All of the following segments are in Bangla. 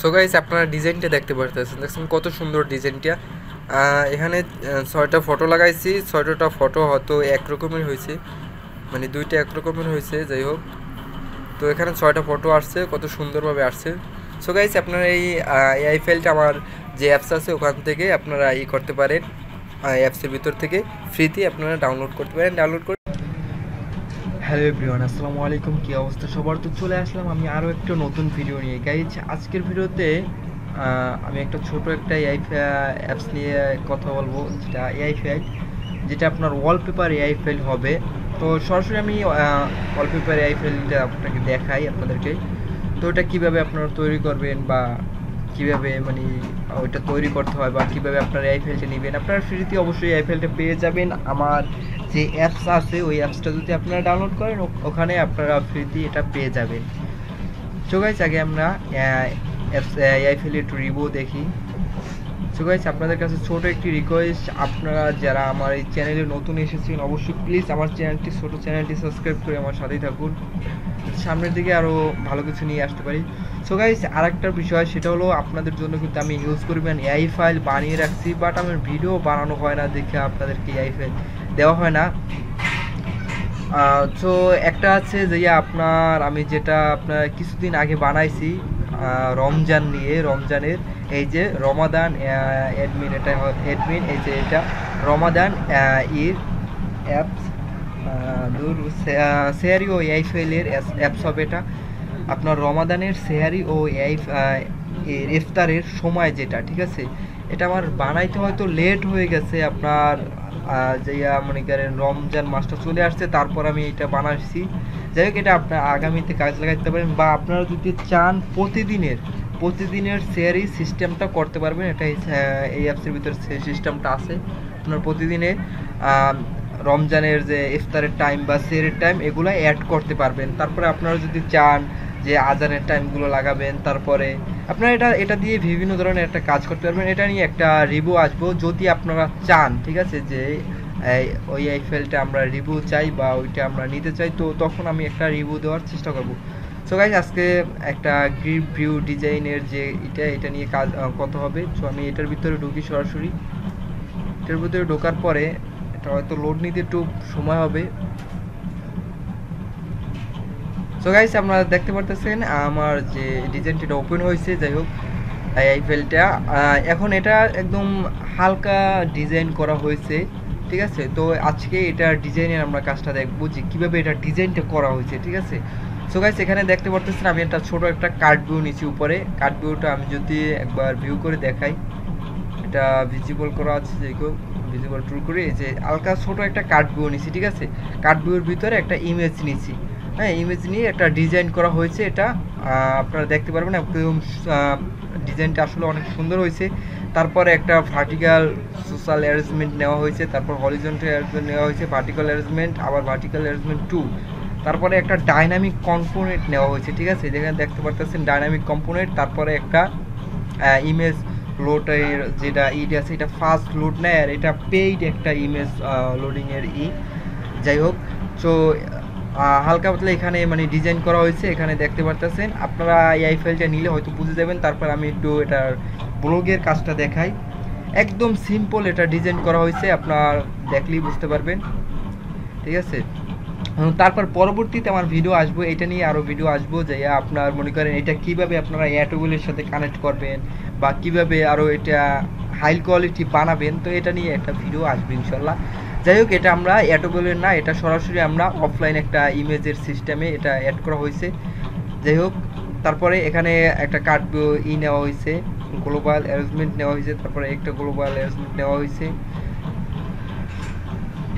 সো গাইস আপনারা ডিজাইনটা দেখতে পারতেছেন, দেখছেন কত সুন্দর ডিজাইনটা। এখানে 6টা ফটো লাগাইছি, 6টা ফটো হয়তো একরকমের হয়েছে, মানে দুইটা একরকমের হয়েছে, যাই হোক। তো এখানে 6টা ফটো আসছে, কত সুন্দরভাবে আসছে। সো গাইস আপনারা এই এআই ফাইলটা আমার যে অ্যাপস আছে ওখান থেকে আপনারা করতে পারেন, অ্যাপসের ভিতর থেকে ফ্রিতে আপনারা ডাউনলোড করতে পারেন। ডাউনলোড করে হ্যালো এভরিওয়ান, আসসালামু আলাইকুম। কী অবস্থা সবার? তো চলে আসলাম আমি আরও একটা নতুন ভিডিও নিয়ে। গাইজ আজকের ভিডিওতে আমি একটা ছোট একটা এআই অ্যাপস নিয়ে কথা বলবো, যেটা এআই ফাইল, যেটা আপনার ওয়ালপেপার এআই ফাইল হবে। তো সরাসরি আমি ওয়ালপেপার এআই ফাইলটা আপনাকে দেখাই আপনাদেরকে। তো ওটা কীভাবে আপনারা তৈরি করবেন বা কীভাবে মানে ওইটা তৈরি করতে হয় বা কীভাবে আপনারা এআই ফাইলটা নেবেন, আপনারা ফ্রিতে অবশ্যই এআই ফাইলটা পেয়ে যাবেন। আমার যে অ্যাপস আছে ওই অ্যাপসটা যদি আপনারা ডাউনলোড করেন ওখানে আপনারা ফ্রিতে এটা পেয়ে যাবেন। সো গাইস আগে আমরা অ্যাপস এআই ফাইলের একটু রিভিউ দেখি। সো গাইস আপনাদের কাছে ছোট একটি রিকোয়েস্ট, আপনারা যারা আমার এই চ্যানেলে নতুন এসেছেন অবশ্যই প্লিজ আমার ছোট চ্যানেলটি সাবস্ক্রাইব করে আমার সাথেই থাকুন, সামনের দিকে আরও ভালো কিছু নিয়ে আসতে পারি। সো গাইস আরেকটা বিষয়, সেটা হলো আপনাদের জন্য কিন্তু আমি ইউজ করবেন এআই ফাইল বানিয়ে রাখছি, বাট আমার ভিডিও বানানো হয় না দেখে আপনাদেরকে এআই ফাইল দেওয়া হয় না। তো একটা আছে যে আমি যেটা আপনার কিছুদিন আগে বানাইছি রমজান নিয়ে, রমজানের এই যে রমাদান অ্যাডমিন, এটা অ্যাডমিন, এই যে এটা রমাদান ঈদ অ্যাপস সেহারি ও এআই ফাইলের অ্যাপস হবে। এটা আপনার রমাদানের সেহারি ও এআই ইফতারের সময় যেটা, ঠিক আছে, এটা আমার বানাইতে হয়তো লেট হয়ে গেছে আপনার মনে করেন রমজান মাসটা চলে আসছে, তারপর আমি এটা বানাচ্ছি। যাই হোক এটা আপনার আগামীতে কাজ লাগাতে পারেন, বা আপনারা যদি চান প্রতিদিনের সেয়ারি সিস্টেমটা করতে পারবেন। এটা এই অ্যাপসের ভিতরে সিস্টেমটা আছে, আপনার প্রতিদিনে রমজানের যে ইফতারের টাইম বা সেহরির টাইম এগুলো অ্যাড করতে পারবেন। তারপরে আপনারা যদি চান যে আজানের টাইমগুলো লাগাবেন, তারপরে আপনারা এটা দিয়ে বিভিন্ন ধরনের একটা কাজ করতে পারবেন। এটা নিয়ে একটা রিভিউ আসবো যদি আপনারা চান, ঠিক আছে, যে ওই এআই ফাইলটা আমরা রিভিউ চাই বা ওইটা আমরা নিতে চাই, তো তখন আমি একটা রিভিউ দেওয়ার চেষ্টা করব। সো গাইস আজকে একটা গ্রিডভিউ ডিজাইনের যে এটা নিয়ে কাজ কত হবে। সো আমি এটার ভিতরে ঢুকি সরাসরি। এটার ভিতরে ঢোকার পরে এটা হয়তো লোড নিতে একটু সময় হবে। সো গাইস আপনারা দেখতে পারতেছেন আমার যে ডিজাইনটা ওপেন হয়েছে। যাই হোক এই ফাইলটা এখন এটা একদম হালকা ডিজাইন করা হয়েছে, ঠিক আছে। তো আজকে এটা ডিজাইনের আমরা কাজটা দেখবো যে কীভাবে এটা ডিজাইনটা করা হয়েছে, ঠিক আছে। সো গাইস এখানে দেখতে পারতেছেন আমি একটা ছোট একটা কার্ড ভিউ নিচ্ছি উপরে। কার্ড ভিউটা আমি যদি একবার ভিউ করে দেখাই, এটা ভিজিবল করা আছে, যে কেউ ভিজিবল টুল করে এই যে হালকা ছোট একটা কার্ড ভিউ নিচ্ছি, ঠিক আছে। কার্ড ভিউর ভিতরে একটা ইমেজ নিচ্ছি, হ্যাঁ, ইমেজ নিয়ে একটা ডিজাইন করা হয়েছে। এটা আপনারা দেখতে পারবেন একদম ডিজাইনটা আসলে অনেক সুন্দর হয়েছে। তারপরে একটা ভার্টিক্যাল সোশ্যাল অ্যারেঞ্জমেন্ট নেওয়া হয়েছে, তারপর হরিজন্টাল অ্যারেঞ্জমেন্ট নেওয়া হয়েছে, ভার্টিক্যাল অ্যারেঞ্জমেন্ট, আবার ভার্টিক্যাল অ্যারেঞ্জমেন্ট 2, তারপরে একটা ডাইনামিক কম্পোনেন্ট নেওয়া হয়েছে, ঠিক আছে, যেখানে দেখতে পারতেছেন ডাইনামিক কম্পোনেন্ট। তারপরে একটা ইমেজ লোডের যেটা আছে, এটা ফাস্ট লোড নেয়, আর এটা পেইড একটা ইমেজ লোডিংয়ের যাই হোক। সো হালকা পাতলা এখানে মানে ডিজাইন করা হয়েছে, এখানে দেখতে পারতেছেন। আপনারা এই ফাইলটা নিলে হয়তো বুঝে যাবেন। তারপর আমি একটু এটার ব্লগের কাজটা দেখাই। একদম সিম্পল এটা ডিজাইন করা হয়েছে, আপনার দেখলেই বুঝতে পারবেন, ঠিক আছে। তারপর পরবর্তীতে আমার ভিডিও আসবো, এটা নিয়ে আরও ভিডিও আসবো যে আপনার মনে করেন এটা কিভাবে আপনারা এয়ারটেলের সাথে কানেক্ট করবেন বা কিভাবে আরও এটা হাই কোয়ালিটি বানাবেন, তো এটা নিয়ে একটা ভিডিও আসবে ইনশাল্লাহ। যাই হোক এটা আমরা এয়ারটেলের না, এটা সরাসরি আমরা অফলাইন একটা ইমেজের সিস্টেমে এটা অ্যাড করা হয়েছে। যাই হোক তারপরে এখানে একটা কার্ড নেওয়া হয়েছে, গ্লোবাল অ্যারেঞ্জমেন্ট নেওয়া হয়েছে, তারপরে একটা গ্লোবাল অ্যারেঞ্জমেন্ট নেওয়া হয়েছে।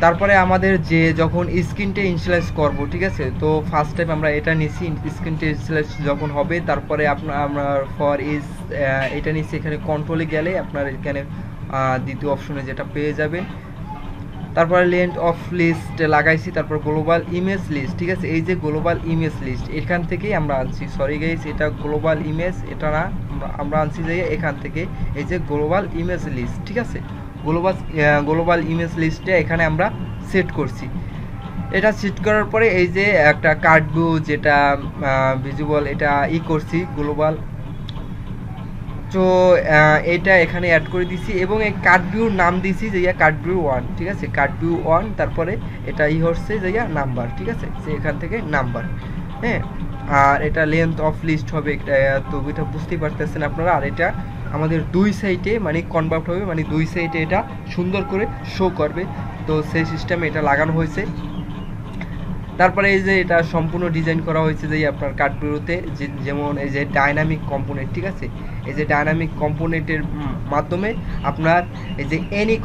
তারপরে আমাদের যে যখন স্ক্রিনটা ইনিশিয়ালাইজ করব, ঠিক আছে, তো ফার্স্ট টাইম আমরা এটা নিছি, স্ক্রিনটা ইনিশিয়ালাইজ যখন হবে তারপরে আমরা ফর ইজ এটা নিচ্ছি। এখানে কন্ট্রোলে গেলে আপনার এখানে দ্বিতীয় অপশনে যেটা পেয়ে যাবেন। তারপরে লেন্থ অফ লিস্ট লাগাইছি, তারপর গ্লোবাল ইমেজ লিস্ট, ঠিক আছে। এই যে গ্লোবাল ইমেজ লিস্ট এখান থেকেই আমরা আনছি, সরি গাইস এটা গ্লোবাল ইমেজ এটা না, আমরা আনছি যে এখান থেকে এই যে গ্লোবাল ইমেজ লিস্ট, ঠিক আছে। গ্লোবাল ইমেজ লিস্টে এখানে আমরা সেট করছি। এটা সেট করার পরে এই যে একটা কার্ড ভিউ যেটা ভিজিবল এটা করছি, গ্লোবাল তো এটা এখানে অ্যাড করে দিছি এবং এই কার্ড ভিউর নাম দিছি যে কার্ড ভিউ 1, ঠিক আছে, কার্ড ভিউ 1, তারপরে এটা হচ্ছে যে নাম্বার, ঠিক আছে, যে এখান থেকে নাম্বার, হ্যাঁ। আর এটা লেন্থ অফ লিস্ট হবে, তো এটা বুঝতেই পারতেছেন আপনারা। আর এটা আমাদের দুই সাইডে মানে কনভার্ট হবে, মানে দুই সাইডে এটা সুন্দর করে শো করবে, তো সেই সিস্টেমে এটা লাগানো হয়েছে। তারপরে এই যে এটা সম্পূর্ণ ডিজাইন করা হয়েছে যে আপনার কার্ড ভিউতে, যেমন এই যে ডাইনামিক কম্পোনেন্ট, ঠিক আছে, এই যে ডাইনামিক কম্পোনেন্টের মাধ্যমে আপনার এই যে এনি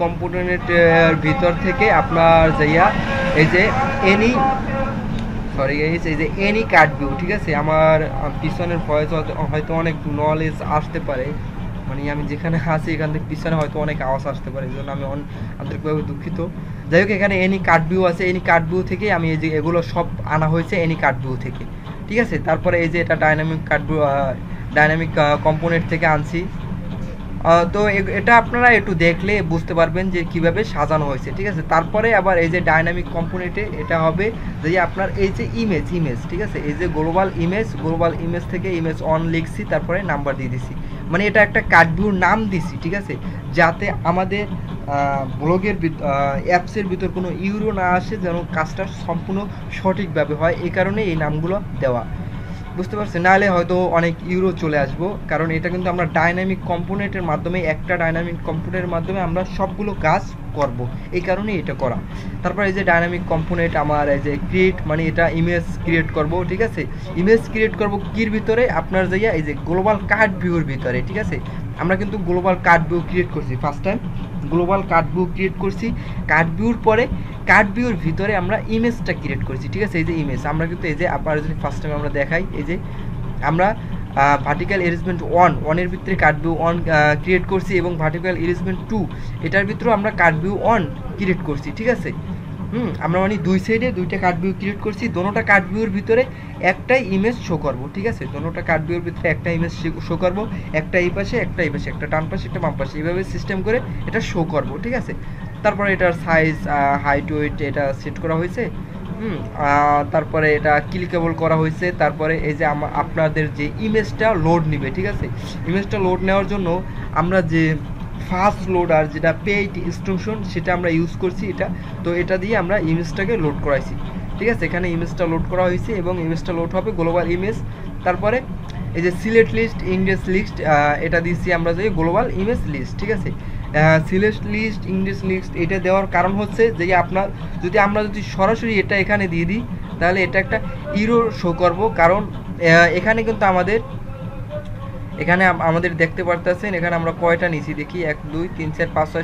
কম্পোনেন্টের ভিতর থেকে আপনার যাইয়া এই যে এই যে এনি কার্ড ভিউ, ঠিক আছে। আমার পিছনের ভয়েস হয়তো অনেক নলেজ আসতে পারে, মানে আমি যেখানে আছি এখান থেকে পিছনে হয়তো অনেক আওয়াজ আসতে পারে, এই জন্য আমি আন্তরিকভাবে দুঃখিত। যাই হোক, এখানে এনি কার্ড ভিউ আছে, এনি কার্ড ভিউ থেকে আমি এই যে এগুলো সব আনা হয়েছে এনি কার্ড ভিউ থেকে, ঠিক আছে। তারপরে এই যে এটা dynamic card view, dynamic component থেকে আনছি। তো এটা আপনারা একটু দেখলে বুঝতে পারবেন যে কিভাবে সাজানো হয়েছে, ঠিক আছে। তারপরে আবার এই যে ডাইনামিক কম্পোনেন্টে এটা হবে যে আপনার এই যে ইমেজ, ঠিক আছে, এই যে গ্লোবাল ইমেজ থেকে ইমেজ অন লিখছি, তারপরে নাম্বার দিয়ে দিছি, মানে এটা একটা কার্ড ভিউর নাম দিছি, ঠিক আছে, যাতে আমাদের ব্লগের অ্যাপসের ভিতর কোনো ইউরো না আসে, যেন কাজটা সম্পূর্ণ সঠিকভাবে হয়, এই কারণে এই নামগুলো দেওয়া, বুঝতে পারছেন। নাহলে হয়তো অনেক ইউরো চলে আসবো, কারণ এটা কিন্তু আমরা ডাইনামিক কম্পোনেন্টের মাধ্যমে, একটা ডাইনামিক কম্পোনেন্টের মাধ্যমে আমরা সবগুলো কাজ করব, এই কারণে এটা করা। তারপর এই যে ডাইনামিক কম্পোনেন্ট আমার এই যে ক্রিয়েট, মানে এটা ইমেজ ক্রিয়েট করব, ঠিক আছে, ইমেজ ক্রিয়েট করব কির ভিতরে, আপনার যাইয়া এই যে গ্লোবাল কার্ড ভিউর ভিতরে, ঠিক আছে। আমরা কিন্তু গ্লোবাল কার্ড ভিউ ক্রিয়েট করছি, first time global card view create করছি, কার্ড ভিউর পরে কার্ড ভিউর ভিতরে আমরা ইমেজটা ক্রিয়েট করেছি, ঠিক আছে। এই যে ইমেজ আমরা কিন্তু এই যে আপনার যদি ফার্স্ট টাইম আমরা দেখাই, এই যে আমরা ভার্টিক্যাল অ্যারেঞ্জমেন্ট 1 এর ভিতরে কার্ড ভিউ 1 ক্রিয়েট করছি, এবং ভার্টিক্যাল অ্যারেঞ্জমেন্ট 2 এটার ভিতরেও আমরা কার্ড ভিউ 1 ক্রিয়েট করছি, ঠিক আছে। আমরা মানে দুই সাইডে দুইটা কার্ড ভিউ ক্রিয়েট করছি, দোনোটা কার্ড ভিউর ভিতরে একটাই ইমেজ শো করব, ঠিক আছে, দোনোটা কার্ড ভিউর ভিতরে একটা ইমেজ শো করব, একটা এই পাশে একটা এই পাশে, একটা ডান পাশে একটা বাম পাশে, এইভাবে সিস্টেম করে এটা শো করব, ঠিক আছে। তারপরে এটার সাইজ, হাইট, ওয়েট এটা সেট করা হয়েছে, তারপরে এটা ক্লিকেবল করা হয়েছে। তারপরে এই যে আপনাদের যে ইমেজটা লোড নেবে, ঠিক আছে, ইমেজটা লোড নেওয়ার জন্য আমরা যে ফাস্ট লোডার, যেটা পেইড এক্সটেনশন, সেটা আমরা ইউজ করছি এটা, তো এটা দিয়ে আমরা ইমেজটাকে লোড করাইছি, ঠিক আছে। এখানে ইমেজটা লোড করা হয়েছে এবং ইমেজটা লোড হবে গ্লোবাল ইমেজ। তারপরে এই যে সিলেক্ট লিস্ট, ইন্ডেক্স লিস্ট, এটা দিচ্ছি আমরা যে গ্লোবাল ইমেজ লিস্ট, ঠিক আছে। সিলেক্ট লিস্ট, ইন্ডেক্স লিস্ট এটা দেওয়ার কারণ হচ্ছে যে আপনার আমরা যদি সরাসরি এটা এখানে দিয়ে দিই, তাহলে এটা একটা ইরো শো করব, কারণ এখানে কিন্তু আমাদের দেখতে পারতেছেন, এখানে আমরা কয়টা নিছি দেখি, 1 2 3 4 5 6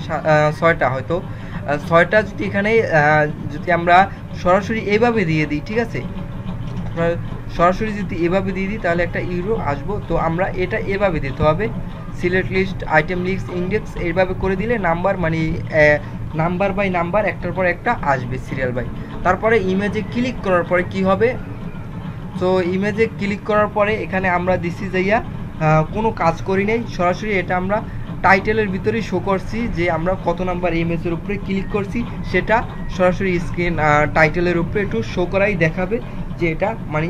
6টা, হয়তো 6টা যদি এখানে যদি আমরা সরাসরি এইভাবে দিয়ে দিই, ঠিক আছে, সরাসরি যদি এভাবে দিয়ে দিই তাহলে একটা ইউরো আসবো, তো আমরা এটা এভাবে দিতে হবে, select list, item list, index এইভাবে করে দিলে নাম্বার, মানে নাম্বার বাই নাম্বার একটার পর একটা আসবে, সিরিয়াল বাই। তারপরে ইমেজে ক্লিক করার পরে কি হবে, তো ইমেজে ক্লিক করার পরে এখানে আমরা দিছি যাইয়া কোনো কাজ করি নাই, সরাসরি এটা আমরা টাইটেলের ভিতরেই শো করছি যে আমরা কত নাম্বার ইমেজের উপরে ক্লিক করছি, সেটা সরাসরি স্ক্রিন টাইটেলের উপরে একটু শো করাই দেখাবে যে এটা মানে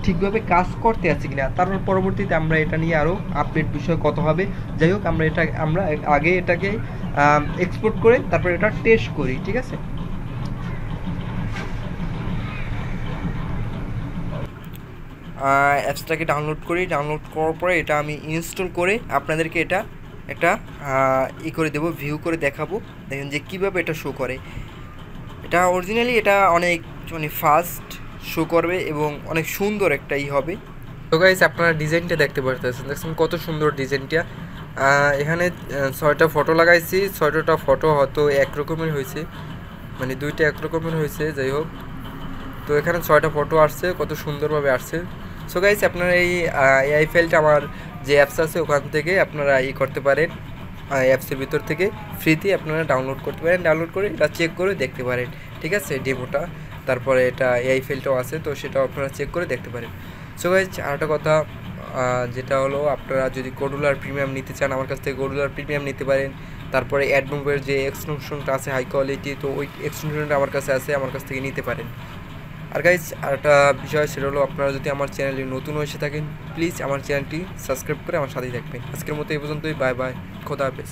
ঠিকভাবে কাজ করতে আছে কিনা। তারপর পরবর্তীতে আমরা এটা নিয়ে আরও আপডেট বিষয় কত হবে। যাই হোক, আমরা আগে এটাকে এক্সপোর্ট করে তারপর এটা টেস্ট করি, ঠিক আছে। অ্যাপসটাকে ডাউনলোড করার পরে এটা আমি ইনস্টল করে আপনাদেরকে এটা একটা করে দেবো, ভিউ করে দেখাবো, দেখেন যে কীভাবে এটা শো করে। এটা অরিজিনালি এটা অনেক মানে ফাস্ট শো করবে এবং অনেক সুন্দর একটা হবে। তো গাইস, আপনারা ডিজাইনটা দেখতে দেখছেন কত সুন্দর ডিজাইনটা। এখানে 6টা ফটো লাগাইছি, 6টা ফটো হয়তো একরকমের হয়েছে, মানে দুইটা একরকমের হয়েছে, যাই হোক। তো এখানে 6টা ফটো আসছে, কত সুন্দরভাবে আসছে। সো গাইস, আপনারা এই এআই ফাইলটা আমার যে অ্যাপস আছে ওখান থেকে আপনারা করতে পারেন, অ্যাপসের ভিতর থেকে ফ্রিতে আপনারা ডাউনলোড করতে পারেন, ডাউনলোড করে এটা চেক করে দেখতে পারেন, ঠিক আছে, ডেমোটা। তারপরে এটা এআই ফাইলটাও আছে, তো সেটাও আপনারা চেক করে দেখতে পারেন। সো গাইস, আরেকটা কথা যেটা হলো, আপনারা যদি কোডুলার প্রিমিয়াম নিতে চান আমার কাছ থেকে কোডুলার প্রিমিয়াম নিতে পারেন। তারপরে অ্যাডমোবের যে এক্সটেনশনটা আছে হাই কোয়ালিটি, তো ওই এক্সটেনশনটা আমার কাছে আছে, আমার কাছ থেকে নিতে পারেন। আর গাইজ আরেকটা বিষয় সেটা হলো, আপনারা যদি আমার চ্যানেলে নতুন এসে থাকেন প্লিজ আমার চ্যানেলটি সাবস্ক্রাইব করে আমার সাথেই থাকবেন। আজকের মতো এই পর্যন্তই, বাই বাই, খোদা হাফেজ।